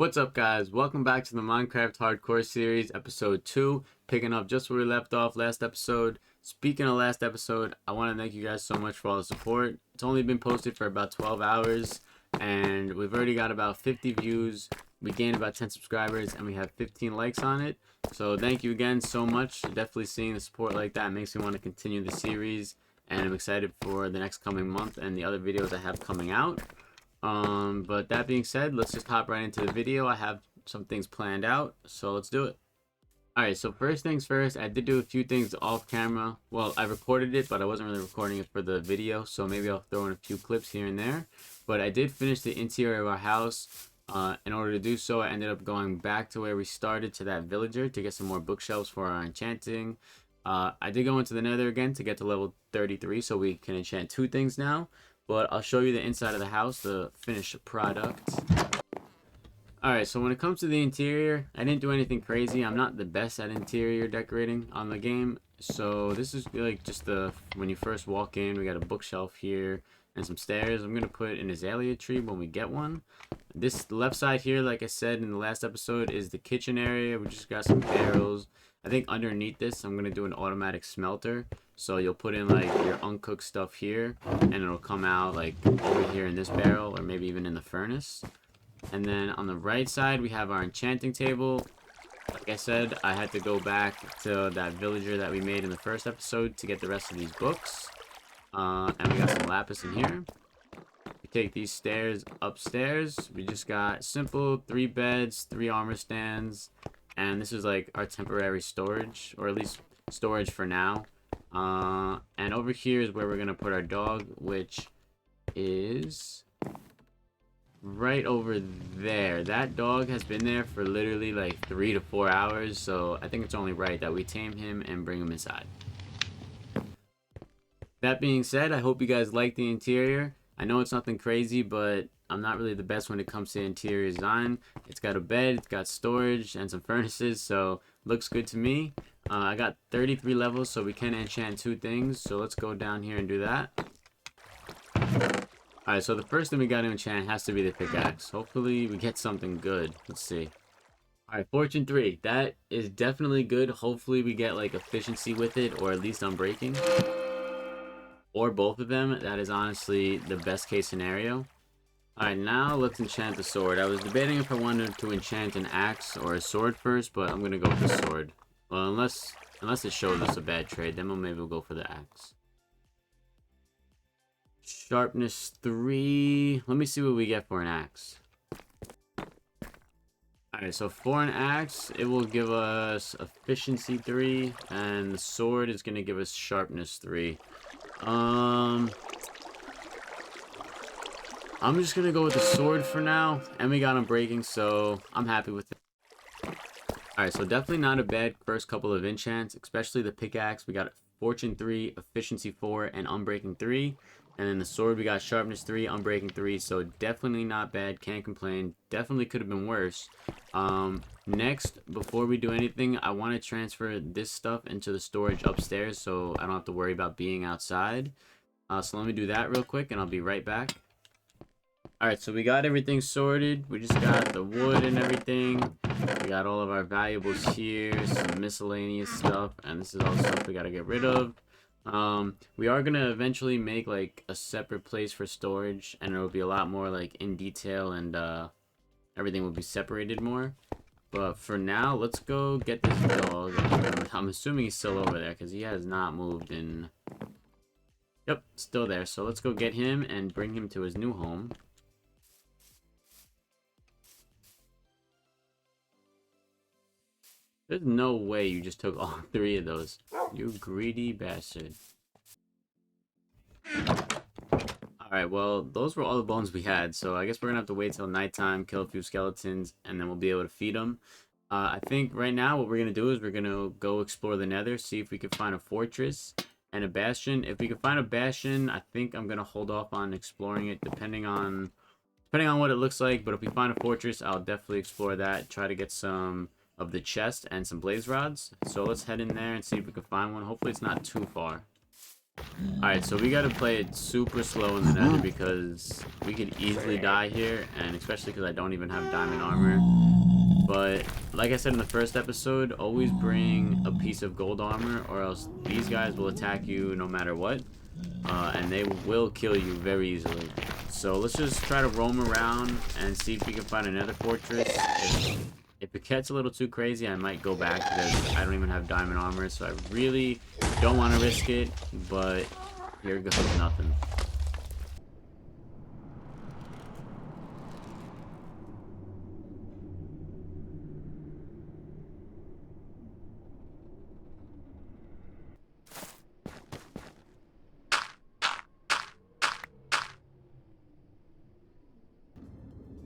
What's up, guys? Welcome back to the Minecraft Hardcore series, episode 2, picking up just where we left off last episode. Speaking of last episode, I want to thank you guys so much for all the support. It's only been posted for about 12 hours, and we've already got about 50 views. We gained about 10 subscribers, and we have 15 likes on it. So thank you again so much. Definitely seeing the support like that makes me want to continue the series, and I'm excited for the next coming month and the other videos I have coming out. But that being said, let's just hop right into the video. I have some things planned out, so let's do it. Alright, so first things first, I did do a few things off camera. Well, I recorded it, but I wasn't really recording it for the video, so maybe I'll throw in a few clips here and there. But I did finish the interior of our house. In order to do so, I ended up going back to where we started, to that villager, to get some more bookshelves for our enchanting. I did go into the nether again to get to level 33, so we can enchant 2 things now. But I'll show you the inside of the house, the finished product. Alright, so when it comes to the interior, I didn't do anything crazy. I'm not the best at interior decorating on the game. So this is like just when you first walk in, we got a bookshelf here and some stairs. I'm going to put an azalea tree when we get one. This left side here, like I said in the last episode, is the kitchen area. We just got some barrels. I think underneath this, I'm going to do an automatic smelter. So you'll put in like your uncooked stuff here, and it'll come out like over here in this barrel, or maybe even in the furnace. And then on the right side, we have our enchanting table. Like I said, I had to go back to that villager that we made in the first episode to get the rest of these books. And we got some lapis in here. We take these stairs upstairs. We just got simple 3 beds, 3 armor stands. And this is like our temporary storage, or at least storage for now. And over here is where we're going to put our dog, which is right over there. That dog has been there for literally like 3 to 4 hours, so I think it's only right that we tame him and bring him inside. That being said, I hope you guys like the interior. I know it's nothing crazy, but I'm not really the best when it comes to interior design. It's got a bed, it's got storage, and some furnaces, so looks good to me. I got 33 levels, so we can enchant 2 things. So let's go down here and do that. Alright, so the first thing we got to enchant has to be the pickaxe. Hopefully we get something good. Let's see. Alright, fortune 3. That is definitely good. Hopefully we get like efficiency with it, or at least unbreaking. Or both of them. That is honestly the best case scenario. Alright, now let's enchant the sword. I was debating if I wanted to enchant an axe or a sword first, but I'm going to go with the sword. Well, unless it shows us a bad trade, then maybe we'll go for the axe. Sharpness 3. Let me see what we get for an axe. Alright, so for an axe, it will give us efficiency 3, and the sword is going to give us sharpness 3. I'm just going to go with the sword for now, and we got unbreaking, so I'm happy with it. Alright, so definitely not a bad first couple of enchants, especially the pickaxe. We got fortune 3, efficiency 4, and unbreaking 3. And then the sword, we got sharpness 3, unbreaking 3, so definitely not bad, can't complain. Definitely could have been worse. Next, before we do anything, I want to transfer this stuff into the storage upstairs so I don't have to worry about being outside. So let me do that real quick, and I'll be right back. Alright, so we got everything sorted. We just got the wood and everything. We got all of our valuables here, some miscellaneous stuff, and this is all stuff we gotta get rid of. We are gonna eventually make like a separate place for storage, and it'll be a lot more like in detail, and everything will be separated more. But for now, let's go get this dog. I'm assuming he's still over there because he has not moved in. Yep, still there. So let's go get him and bring him to his new home. There's no way you just took all 3 of those. You greedy bastard. Alright, well, those were all the bones we had, so I guess we're gonna have to wait till nighttime, kill a few skeletons, and then we'll be able to feed them. I think right now what we're gonna do is we're gonna go explore the nether, see if we can find a fortress and a bastion. If we can find a bastion, I think I'm gonna hold off on exploring it, depending on what it looks like. But if we find a fortress, I'll definitely explore that, try to get some of the chest and some blaze rods. So let's head in there and see if we can find one. Hopefully it's not too far. Alright, so we gotta play it super slow in the nether because we could easily die here, and especially because I don't even have diamond armor. But like I said in the first episode, always bring a piece of gold armor or else these guys will attack you no matter what. And they will kill you very easily. So let's just try to roam around and see if we can find another fortress. If it gets a little too crazy, I might go back because I don't even have diamond armor, so I really don't want to risk it, but here goes nothing.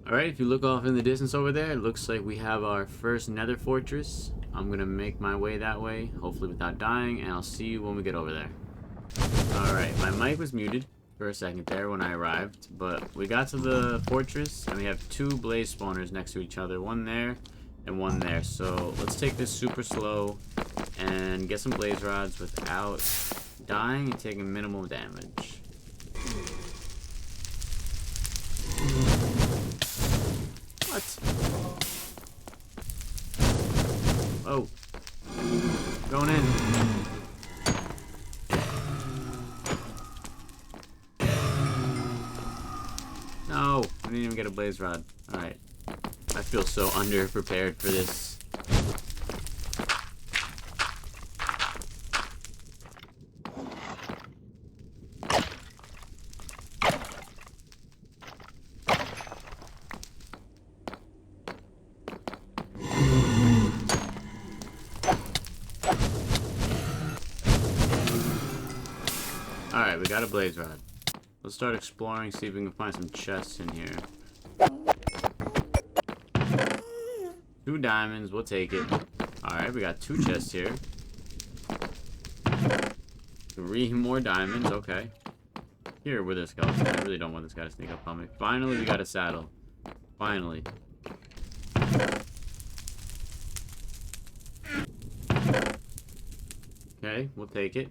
Alright, if you look off in the distance over there, it looks like we have our first nether fortress. I'm gonna make my way that way, hopefully without dying, and I'll see you when we get over there. Alright, my mic was muted for a second there when I arrived, but we got to the fortress, and we have two blaze spawners next to each other, one there and one there. So let's take this super slow and get some blaze rods without dying and taking minimal damage. What? Oh. Going in. No, I didn't even get a blaze rod. Alright. I feel so underprepared for this. Alright, we got a blaze rod. Let's start exploring, see if we can find some chests in here. 2 diamonds, we'll take it. Alright, we got 2 chests here. 3 more diamonds, okay. Here with this skeleton. I really don't want this guy to sneak up on me. Finally, we got a saddle. Finally. Okay, we'll take it.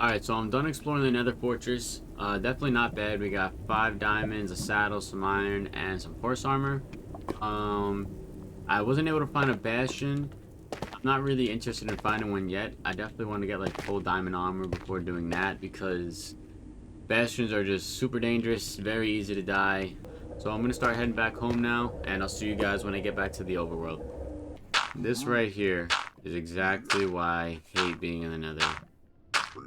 Alright, so I'm done exploring the nether fortress. Definitely not bad. We got 5 diamonds, a saddle, some iron, and some horse armor. I wasn't able to find a bastion. I'm not really interested in finding one yet. I definitely want to get like full diamond armor before doing that because bastions are just super dangerous, very easy to die. So I'm going to start heading back home now, and I'll see you guys when I get back to the overworld. This right here is exactly why I hate being in the nether.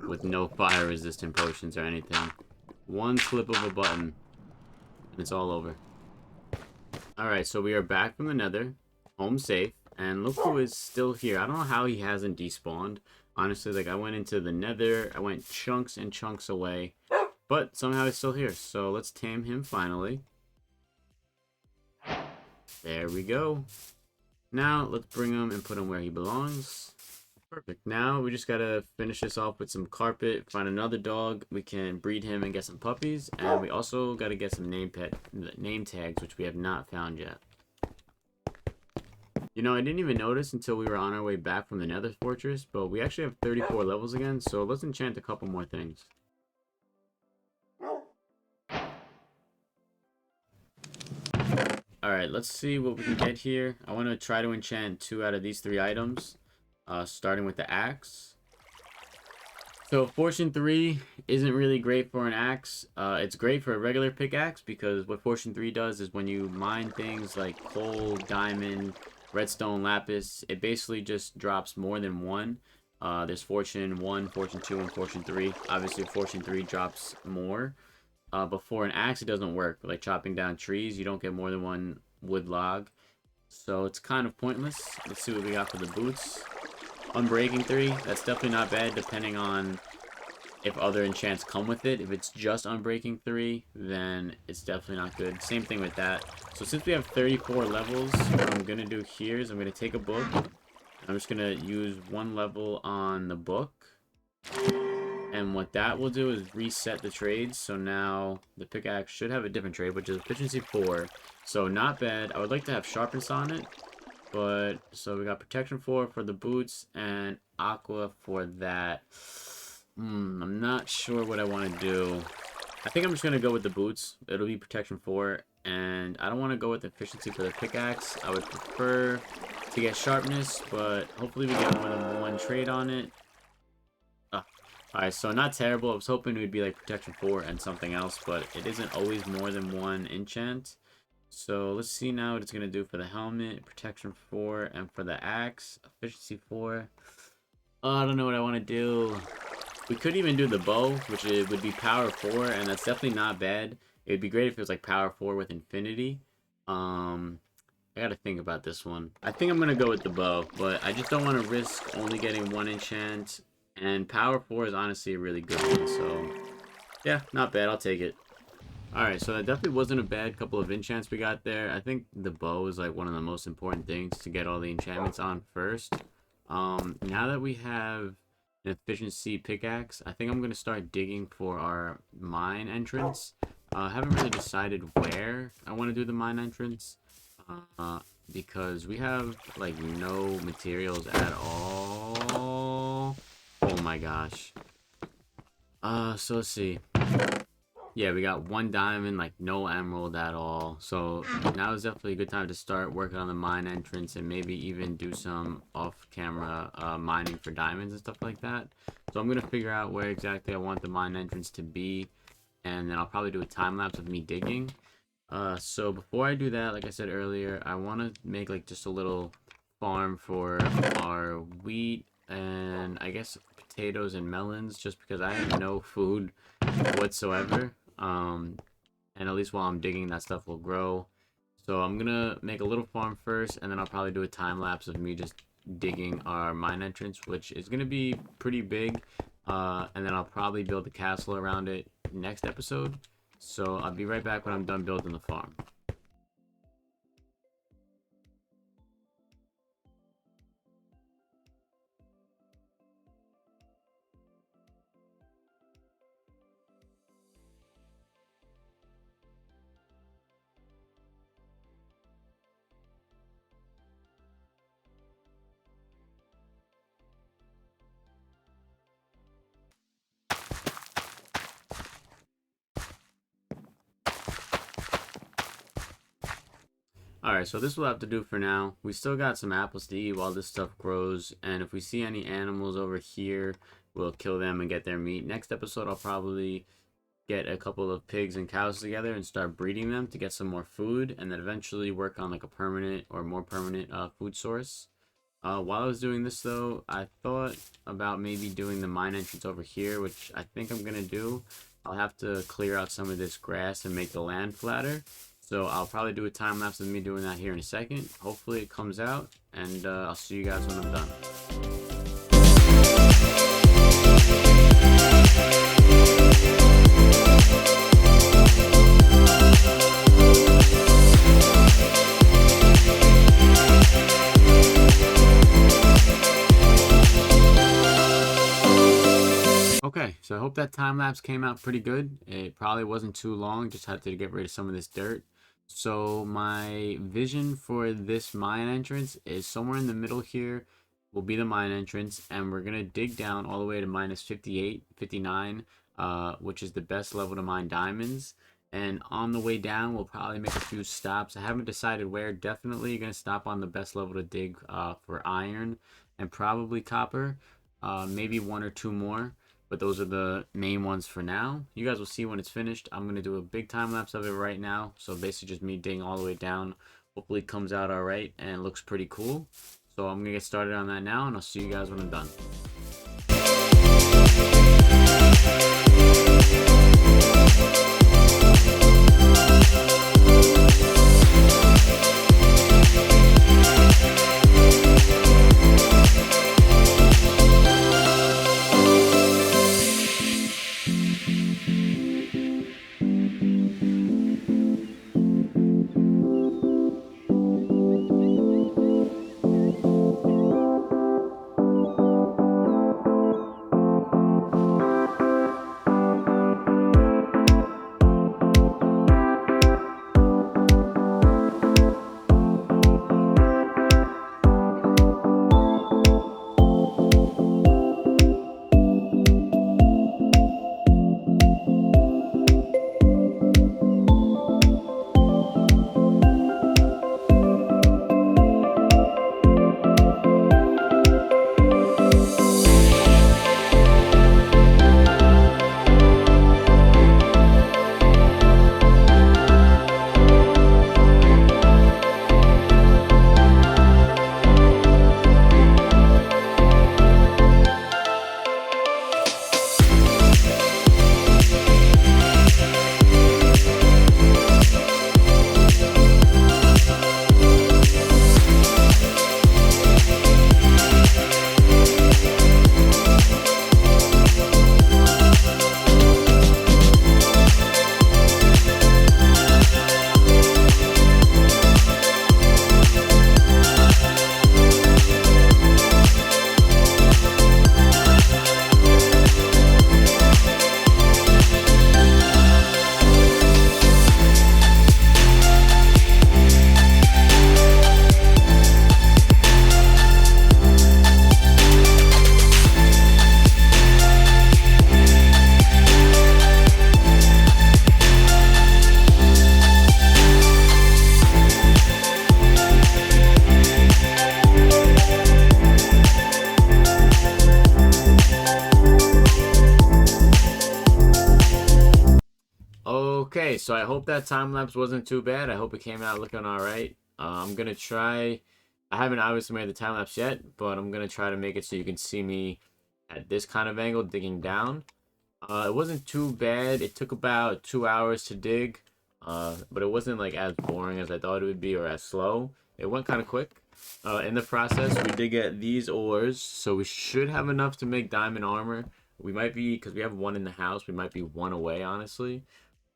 With no fire resistant potions or anything. One flip of a button and it's all over. Alright, so we are back from the nether, home safe, and look who is still here. I don't know how he hasn't despawned. Honestly, like I went into the nether, I went chunks and chunks away, but somehow he's still here. So let's tame him finally. There we go. Now let's bring him and put him where he belongs. Perfect. Now we just gotta finish this off with some carpet, find another dog, we can breed him and get some puppies, and we also gotta get some name tags, which we have not found yet. You know, I didn't even notice until we were on our way back from the nether fortress, but we actually have 34 levels again, so let's enchant a couple more things. Alright, let's see what we can get here. I want to try to enchant 2 out of these 3 items. Starting with the axe. So Fortune 3 isn't really great for an axe. It's great for a regular pickaxe because what Fortune 3 does is when you mine things like coal, diamond, redstone, lapis, it basically just drops more than 1. There's Fortune 1, Fortune 2, and Fortune 3. Obviously Fortune 3 drops more. But for an axe it doesn't work. Like chopping down trees, you don't get more than 1 wood log. So it's kind of pointless. Let's see what we got for the boots. Unbreaking 3, that's definitely not bad depending on if other enchants come with it. If it's just Unbreaking 3, then it's definitely not good. Same thing with that. So since we have 34 levels, what I'm going to do here is I'm going to take a book. I'm just going to use 1 level on the book. And what that will do is reset the trades. So now the pickaxe should have a different trade, which is efficiency 4. So not bad. I would like to have sharpness on it. But, so we got protection 4 for the boots and aqua for that. I'm not sure what I want to do. I think I'm just going to go with the boots. It'll be protection 4. And I don't want to go with efficiency for the pickaxe. I would prefer to get sharpness, but hopefully we get more than 1 trade on it. Alright, so not terrible. I was hoping it would be like protection 4 and something else, but it isn't always more than 1 enchant. So let's see now what it's going to do for the helmet, protection 4, and for the axe, efficiency 4. Oh, I don't know what I want to do. We could even do the bow, which would be power 4, and that's definitely not bad. It would be great if it was like power 4 with infinity. I gotta think about this one. I think I'm gonna go with the bow, but I just don't want to risk only getting 1 enchant. And power 4 is honestly a really good one, so yeah, not bad. I'll take it. Alright, so that definitely wasn't a bad couple of enchants we got there. I think the bow is like one of the most important things to get all the enchantments on first. Now that we have an efficiency pickaxe, I think I'm going to start digging for our mine entrance. I haven't really decided where I want to do the mine entrance. Because we have like no materials at all. Oh my gosh. So let's see. Yeah, we got 1 diamond, like no emerald at all. So now is definitely a good time to start working on the mine entrance and maybe even do some off-camera mining for diamonds and stuff like that. So I'm going to figure out where exactly I want the mine entrance to be, and then I'll probably do a time-lapse of me digging. So before I do that, like I said earlier, I want to make like just a little farm for our wheat and I guess potatoes and melons, just because I have no food whatsoever. And at least while I'm digging, that stuff will grow. So I'm gonna make a little farm first, and then I'll probably do a time lapse of me just digging our mine entrance, which is gonna be pretty big. And then I'll probably build a castle around it next episode. So I'll be right back when I'm done building the farm. Alright, so this will have to do for now. We still got some apples to eat while this stuff grows, and if we see any animals over here, we'll kill them and get their meat. Next episode, I'll probably get a couple of pigs and cows together and start breeding them to get some more food, and then eventually work on like a permanent or more permanent food source. While I was doing this though, I thought about maybe doing the mine entrance over here, which I think I'm gonna do. I'll have to clear out some of this grass and make the land flatter. So I'll probably do a time lapse of me doing that here in a second. Hopefully it comes out, and I'll see you guys when I'm done. Okay, so I hope that time lapse came out pretty good. It probably wasn't too long, just had to get rid of some of this dirt. So my vision for this mine entrance is somewhere in the middle here will be the mine entrance, and we're gonna dig down all the way to minus 58, 59, which is the best level to mine diamonds. And on the way down, we'll probably make a few stops. I haven't decided where. Definitely gonna stop on the best level to dig for iron and probably copper, maybe 1 or 2 more. But those are the main ones for now. You guys will see when it's finished. I'm going to do a big time lapse of it right now. So basically just me digging all the way down. Hopefully it comes out alright and looks pretty cool. So I'm going to get started on that now, and I'll see you guys when I'm done. Okay, so I hope that time lapse wasn't too bad. I hope it came out looking all right. I'm gonna try. I haven't obviously made the time lapse yet, but I'm gonna try to make it so you can see me at this kind of angle digging down. It wasn't too bad. It took about 2 hours to dig, but it wasn't like as boring as I thought it would be or as slow. It went kind of quick. In the process, we did get these ores, so we should have enough to make diamond armor. We might be, because we have one in the house, we might be one away, honestly.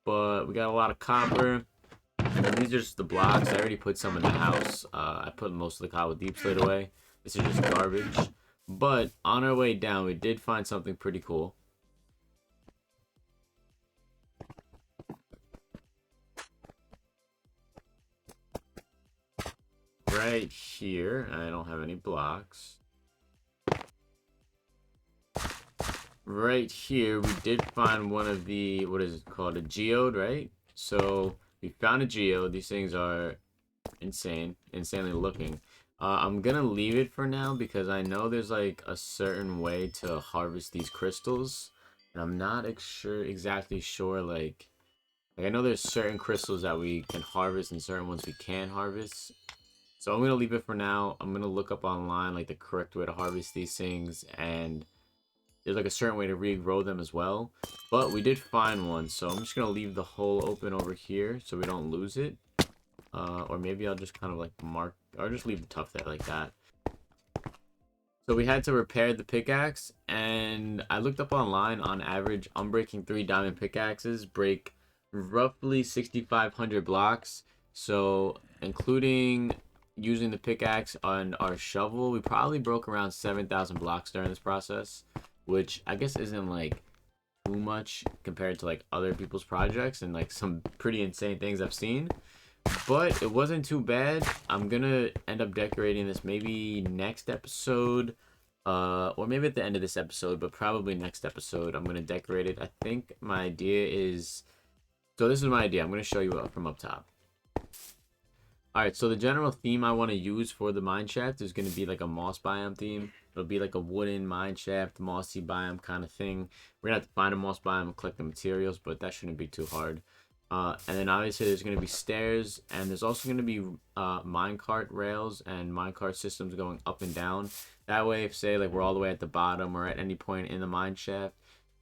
But we got a lot of copper. And then these are just the blocks. I already put some in the house. I put most of the cobble deep slate away. This is just garbage. But on our way down, we did find something pretty cool. Right here, I don't have any blocks. Right here, we did find one of the, what is it called? A geode, right? So we found a geode. These things are insanely looking. I'm gonna leave it for now because I know there's like a certain way to harvest these crystals, and I'm not exactly sure like I know there's certain crystals that we can harvest and certain ones we can't harvest. So I'm gonna leave it for now. I'm gonna look up online like the correct way to harvest these things, and there's like a certain way to regrow them as well. But we did find one, so I'm just gonna leave the hole open over here so we don't lose it. Or maybe I'll just kind of like mark, or just leave the tuff there like that. So we had to repair the pickaxe, and I looked up online. On average, unbreaking 3 diamond pickaxes break roughly 6,500 blocks. So including using the pickaxe on our shovel, we probably broke around 7,000 blocks during this process, which I guess isn't like too much compared to like other people's projects and like some pretty insane things I've seen. But it wasn't too bad. I'm gonna end up decorating this maybe next episode, or maybe at the end of this episode, but probably next episode. I'm gonna decorate it. I think my idea is, so this is my idea. I'm gonna show you from up top. All right, so the general theme I want to use for the mine shaft is gonna be like a moss biome theme. It'll be like a wooden mine shaft, mossy biome kind of thing. We're gonna have to find a moss biome and collect the materials, but that shouldn't be too hard. And then obviously there's going to be stairs, and there's also going to be minecart rails and minecart systems going up and down. That way, if say like we're all the way at the bottom or at any point in the mine shaft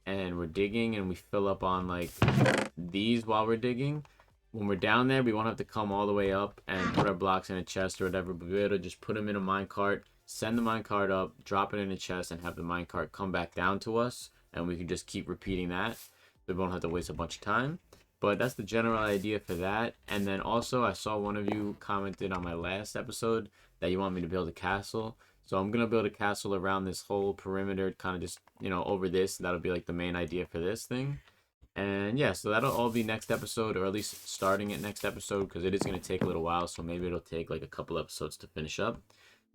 and we're digging and we fill up on like these while we're digging, when we're down there, we won't have to come all the way up and put our blocks in a chest or whatever, but we'll be able to just put them in a minecart, send the minecart up, drop it in a chest, and have the minecart come back down to us, and we can just keep repeating that. We won't have to waste a bunch of time. But that's the general idea for that. And then also, I saw one of you commented on my last episode that you want me to build a castle. So I'm going to build a castle around this whole perimeter, kind of just, over this. That'll be like the main idea for this thing. And yeah, so that'll all be next episode, or at least starting at next episode, because it is going to take a little while. So maybe it'll take like a couple episodes to finish up.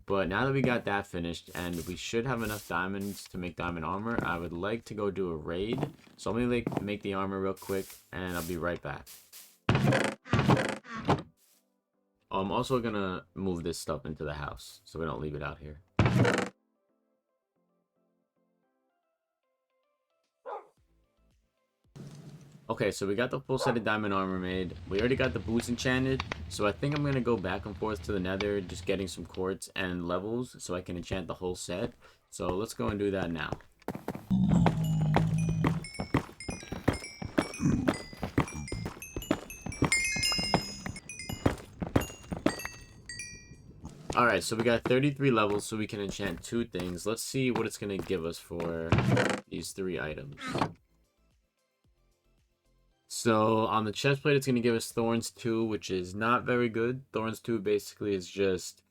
But now that we got that finished, and we should have enough diamonds to make diamond armor, I would like to go do a raid. So I'm going to make the armor real quick, and I'll be right back. I'm also going to move this stuff into the house, so we don't leave it out here. Okay, so we got the full set of diamond armor made. We already got the boots enchanted, so I think I'm going to go back and forth to the nether, just getting some quartz and levels so I can enchant the whole set. So let's go and do that now. Alright, so we got 33 levels, so we can enchant 2 things. Let's see what it's going to give us for these 3 items. So on the chest plate, it's going to give us Thorns 2, which is not very good. Thorns 2 basically is just,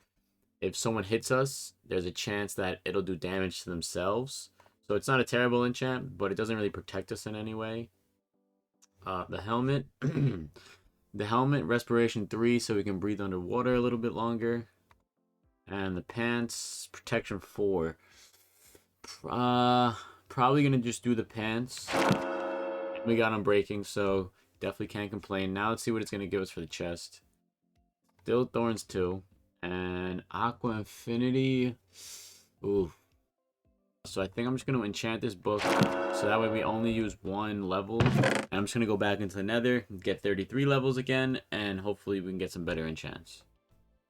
if someone hits us, there's a chance that it'll do damage to themselves. So it's not a terrible enchant, but it doesn't really protect us in any way. The helmet, the helmet, Respiration 3, so we can breathe underwater a little bit longer. And the pants, Protection 4. Probably going to just do the pants. We got Unbreaking, so definitely can't complain. Now let's see what it's going to give us for the chest. Still Thorns 2. And Aqua Infinity. Ooh. So I think I'm just going to enchant this book so that way we only use 1 level. And I'm just going to go back into the nether, get 33 levels again, and hopefully we can get some better enchants.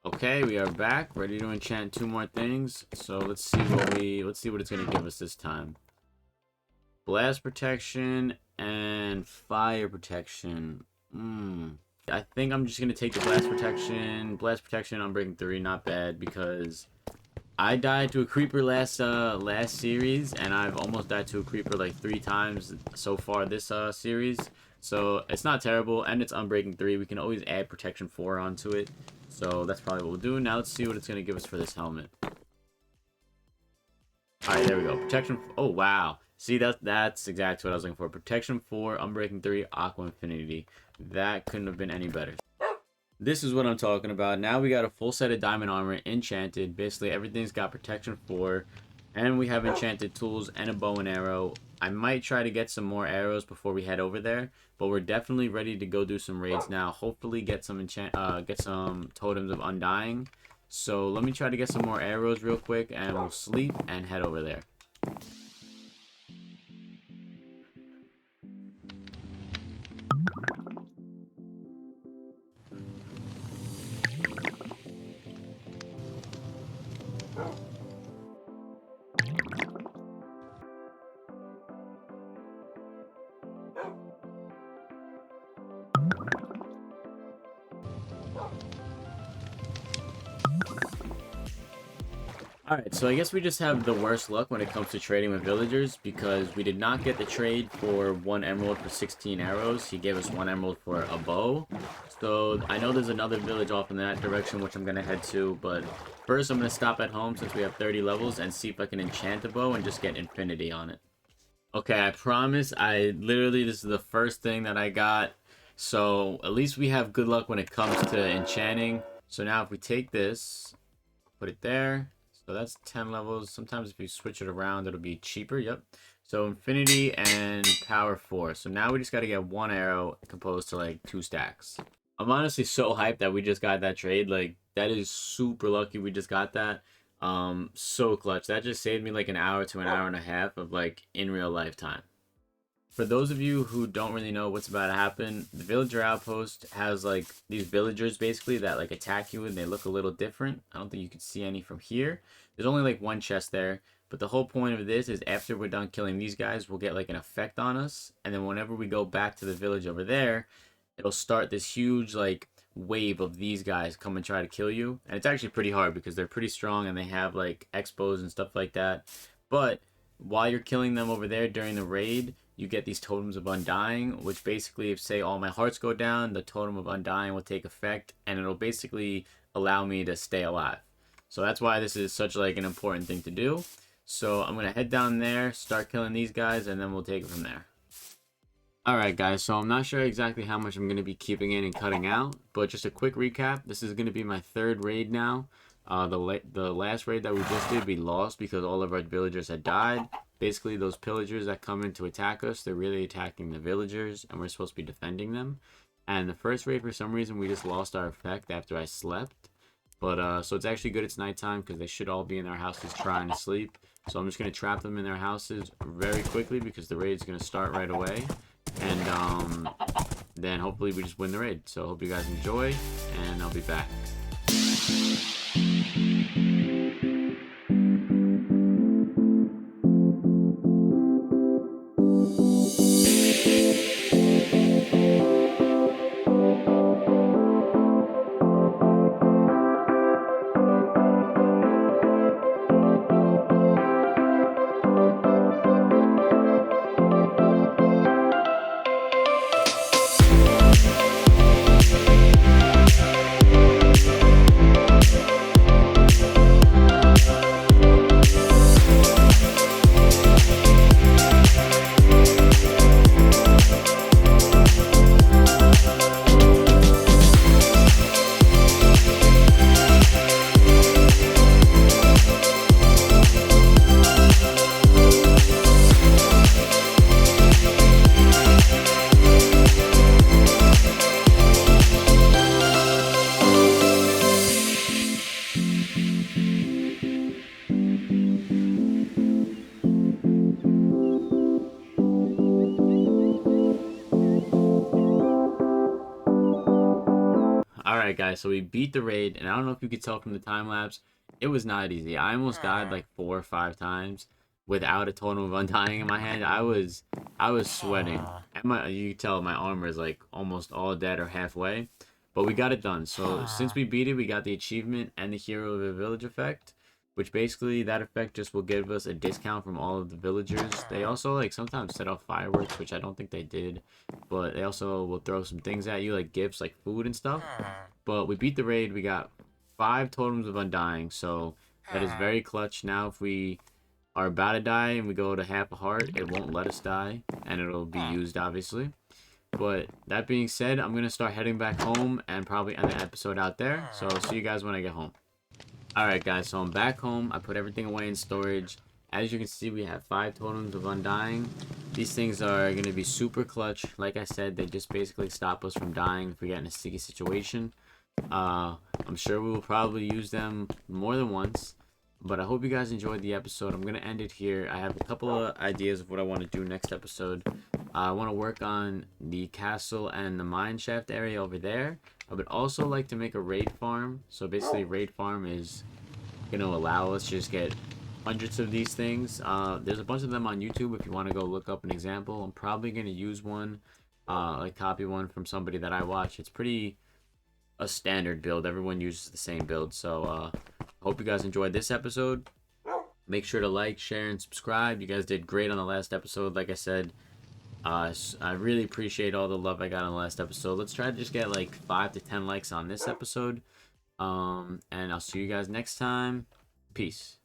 Okay, we are back, ready to enchant 2 more things. So let's see what it's going to give us this time. Blast protection and fire protection. I think I'm just going to take the blast protection. Blast protection on Unbreaking 3, not bad, because I died to a creeper last series, and I've almost died to a creeper like 3 times so far this series. So it's not terrible, and it's Unbreaking 3. We can always add protection 4 onto it. So that's probably what we'll do. Now let's see what it's going to give us for this helmet. Alright, there we go. Protection. Oh, wow. See, that's exactly what I was looking for. Protection 4, Unbreaking 3, Aqua Infinity. That couldn't have been any better. This is what I'm talking about. Now we got a full set of diamond armor enchanted. Basically, everything's got protection 4. And we have enchanted tools and a bow and arrow. I might try to get some more arrows before we head over there. But we're definitely ready to go do some raids now. Hopefully get some totems of undying. So let me try to get some more arrows real quick, and we'll sleep and head over there. Alright, so I guess we just have the worst luck when it comes to trading with villagers, because we did not get the trade for 1 emerald for 16 arrows. He gave us 1 emerald for a bow. So I know there's another village off in that direction which I'm going to head to, but first I'm going to stop at home since we have 30 levels and see if I can enchant a bow and just get infinity on it. Okay, I promise, this is the first thing that I got. So at least we have good luck when it comes to enchanting. So now if we take this, put it there. So that's 10 levels. Sometimes if you switch it around, it'll be cheaper. Yep. So infinity and power 4. So now we just got to get 1 arrow composed to like 2 stacks. I'm honestly so hyped that we just got that trade. Like, that is super lucky we just got that. So clutch. That just saved me like an hour to an hour and a half of like in real life time. For those of you who don't really know what's about to happen, the villager outpost has like these villagers basically that like attack you, and they look a little different. I don't think you can see any from here. There's only like 1 chest there, but the whole point of this is after we're done killing these guys, we'll get like an effect on us, and then whenever we go back to the village over there, it'll start this huge like wave of these guys come and try to kill you. And it's actually pretty hard because they're pretty strong and they have like expos and stuff like that. But while you're killing them over there during the raid, you get these totems of undying, which basically, if say all my hearts go down, the totem of undying will take effect, and it'll basically allow me to stay alive. So that's why this is such like an important thing to do. So I'm gonna head down there, start killing these guys, and then we'll take it from there. Alright guys, so I'm not sure exactly how much I'm going to be keeping in and cutting out, but just a quick recap. This is going to be my 3rd raid now. The last raid that we just did, we lost because all of our villagers had died. Basically, those pillagers that come in to attack us, they're really attacking the villagers, and we're supposed to be defending them. And the first raid, for some reason, we just lost our effect after I slept. But, so it's actually good it's nighttime because they should all be in their houses trying to sleep. So I'm just going to trap them in their houses very quickly because the raid's going to start right away. And then hopefully we just win the raid. So I hope you guys enjoy, and I'll be back. Alright guys, so we beat the raid, and I don't know if you could tell from the time lapse, it was not easy. I almost died like 4 or 5 times without a totem of undying in my hand. I was sweating. And you can tell my armor is like almost all dead or halfway. But we got it done. So since we beat it, we got the achievement and the Hero of the Village effect, which basically that effect just will give us a discount from all of the villagers. They also like sometimes set off fireworks, which I don't think they did, but they also will throw some things at you like gifts, like food and stuff. But we beat the raid. We got 5 totems of undying, so that is very clutch. Now if we are about to die and we go to half a heart, it won't let us die, and it'll be used obviously. But that being said, I'm gonna start heading back home and probably end the episode out there. So I'll see you guys when I get home. Alright guys, so I'm back home. I put everything away in storage. As you can see, we have 5 totems of undying. These things are going to be super clutch. Like I said, they just basically stop us from dying if we get in a sticky situation. I'm sure we will probably use them more than once. But I hope you guys enjoyed the episode. I'm going to end it here. I have a couple of ideas of what I want to do next episode. I want to work on the castle and the mine shaft area over there. I would also like to make a raid farm. So basically, raid farm is going to allow us to just get hundreds of these things. There's a bunch of them on YouTube if you want to go look up an example. I'm probably going to use one, like copy one from somebody that I watch. It's pretty a standard build. Everyone uses the same build. So I hope you guys enjoyed this episode. Make sure to like, share, and subscribe. You guys did great on the last episode. Like I said, I really appreciate all the love I got on the last episode. Let's try to just get like 5 to 10 likes on this episode. And I'll see you guys next time. Peace.